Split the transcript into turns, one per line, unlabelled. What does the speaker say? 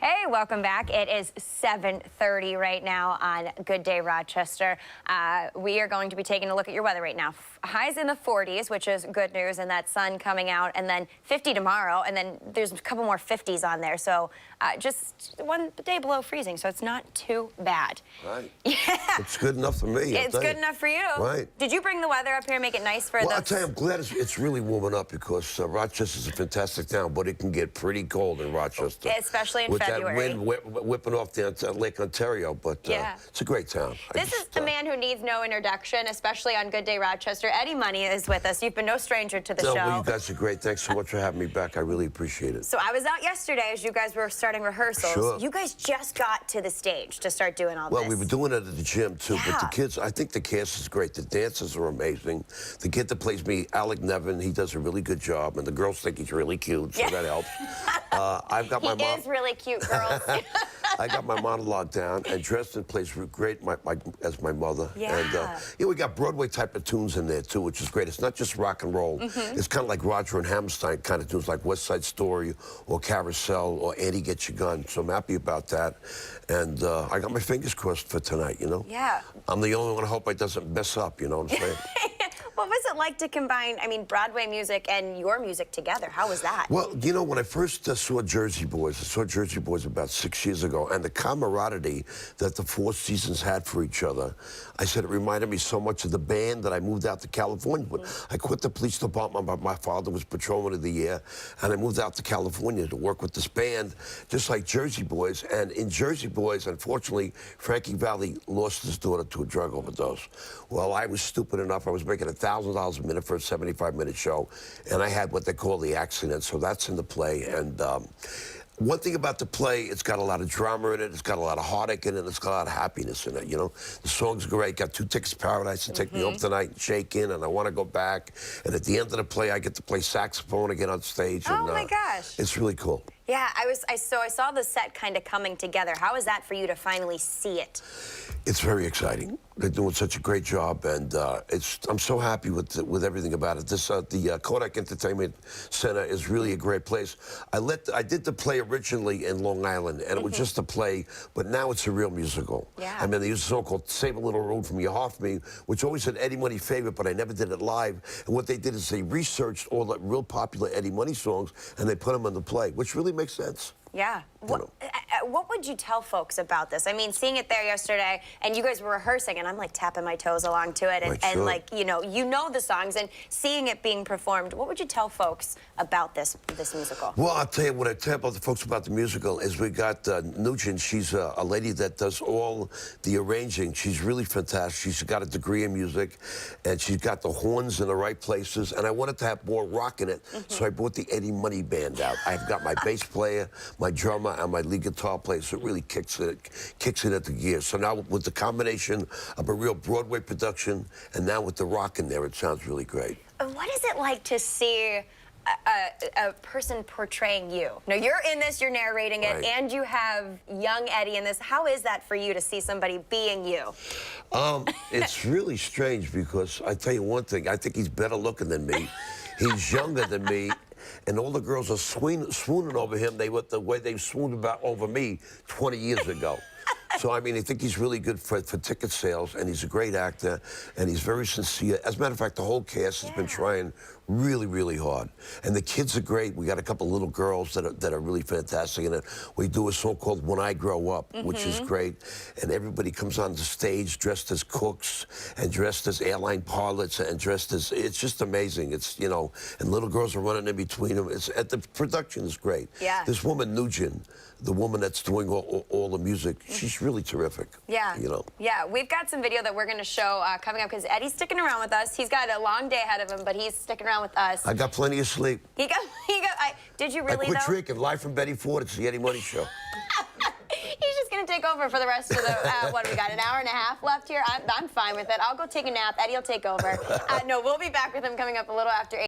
Hey, welcome back. It is 7:30 right now on Good Day Rochester. We are going to be taking a look at your weather right now. Highs in the 40s, which is good news, and that sun coming out, and then 50 tomorrow, and then there's a couple more 50s on there. So just one day below freezing, so it's not too bad.
Right.
Yeah.
It's good enough for me.
It's good enough for you.
Right.
Did you bring the weather up here and make it nice for
Well, I'll tell you, I'm glad it's really warming up because Rochester's a fantastic town, but it can get pretty cold in Rochester.
Especially in
with
February.
That wind whipping off the Lake Ontario, but
yeah.
It's a great town.
This is the man who needs no introduction, especially on Good Day Rochester. Eddie Money is with us. You've been no stranger to the show.
Well, you guys are great. Thanks so much for having me back. I really appreciate it.
So I was out yesterday as you guys were starting rehearsals.
Sure.
You guys just got to the stage to start doing all this.
Well, we were doing it at the gym, too, but the kids, I think the cast is great. The dancers are amazing. The kid that plays me, Alec Nevin, he does a really good job, and the girls think he's really cute, so that helps. I've got my mom.
He is really cute, girls.
I got my monologue down, and Dresden plays great as my mother.
Yeah.
And we got Broadway type of tunes in there too, which is great. It's not just rock and roll. It's kind of like Roger and Hammerstein kind of tunes, like West Side Story or Carousel or Annie Get Your Gun. So I'm happy about that. And I got my fingers crossed for tonight, you know?
Yeah.
I'm the only one I hope I doesn't mess up, you know what I'm saying?
What was it like to combine, I mean, Broadway music and your music together? How was that?
Well, you know, when I first saw Jersey Boys, I saw Jersey Boys about 6 years ago, and the camaraderie that the Four Seasons had for each other, I said it reminded me so much of the band that I moved out to California. I quit the police department, but my father was patrolman of the year, and I moved out to California to work with this band, just like Jersey Boys. And in Jersey Boys, unfortunately, Frankie Valli lost his daughter to a drug overdose. Well, I was stupid enough. I was making $1,000 a minute for a 75-minute show, and I had what they call the accident, so that's in the play. And one thing about the play, it's got a lot of drama in it, it's got a lot of heartache in it, it's got a lot of happiness in it, you know? The song's great, got 2 Tickets to Paradise to take me home tonight and Shake In, and I want to go back. And at the end of the play, I get to play saxophone again on stage.
Oh,
and,
my gosh.
It's really cool.
Yeah, I saw the set kind of coming together. How was that for you to finally see it?
It's very exciting. They're doing such a great job, and I'm so happy with everything about it. The Kodak Center is really a great place. I did the play originally in Long Island, and it was just a play, but now it's a real musical.
Yeah.
I mean, they used a song called "Save a Little Road from Your Heart for Me," which always an Eddie Money favorite, but I never did it live. And what they did is they researched all the real popular Eddie Money songs, and they put them in the play, which really makes sense.
Yeah. What would you tell folks about this? I mean, seeing it there yesterday, and you guys were rehearsing, and I'm like tapping my toes along to it, and like, you know the songs, and seeing it being performed, what would you tell folks about this musical?
Well, I'll tell you what I tell about the folks about the musical is we got Nugent. She's a lady that does all the arranging. She's really fantastic. She's got a degree in music, and she's got the horns in the right places, and I wanted to have more rock in it, so I brought the Eddie Money Band out. I've got my bass player, my drummer, and my lead guitar player, so it really kicks it at the gear. So now with the combination of a real Broadway production and now with the rock in there, it sounds really great.
What is it like to see a person portraying you? Now, you're in this, you're narrating it, and you have young Eddie in this. How is that for you to see somebody being you?
It's really strange because I tell you one thing, I think he's better looking than me. He's younger than me. And all the girls are swooning over him the way they swooned over me 20 years ago. So, I mean, I think he's really good for ticket sales, and he's a great actor, and he's very sincere. As a matter of fact, the whole cast has been trying really, really hard. And the kids are great. We got a couple little girls that are really fantastic in it. We do a song called When I Grow Up, which is great. And everybody comes on the stage dressed as cooks and dressed as airline pilots and dressed as, it's just amazing. It's, you know, and little girls are running in between them. The production is great.
Yeah.
This woman, Nugent, the woman that's doing all the music, she's really terrific.
Yeah.
You know. Yeah,
we've got some video that we're going to show coming up because Eddie's sticking around with us. He's got a long day ahead of him, but he's sticking around with us.
I got plenty of sleep.
Did you really,
I quit drinking. Live from Betty Ford. It's the Eddie Money Show.
He's just going to take over for the rest of the, what do we got, an hour and a half left here? I'm fine with it. I'll go take a nap. Eddie will take over. No, we'll be back with him coming up a little after 8.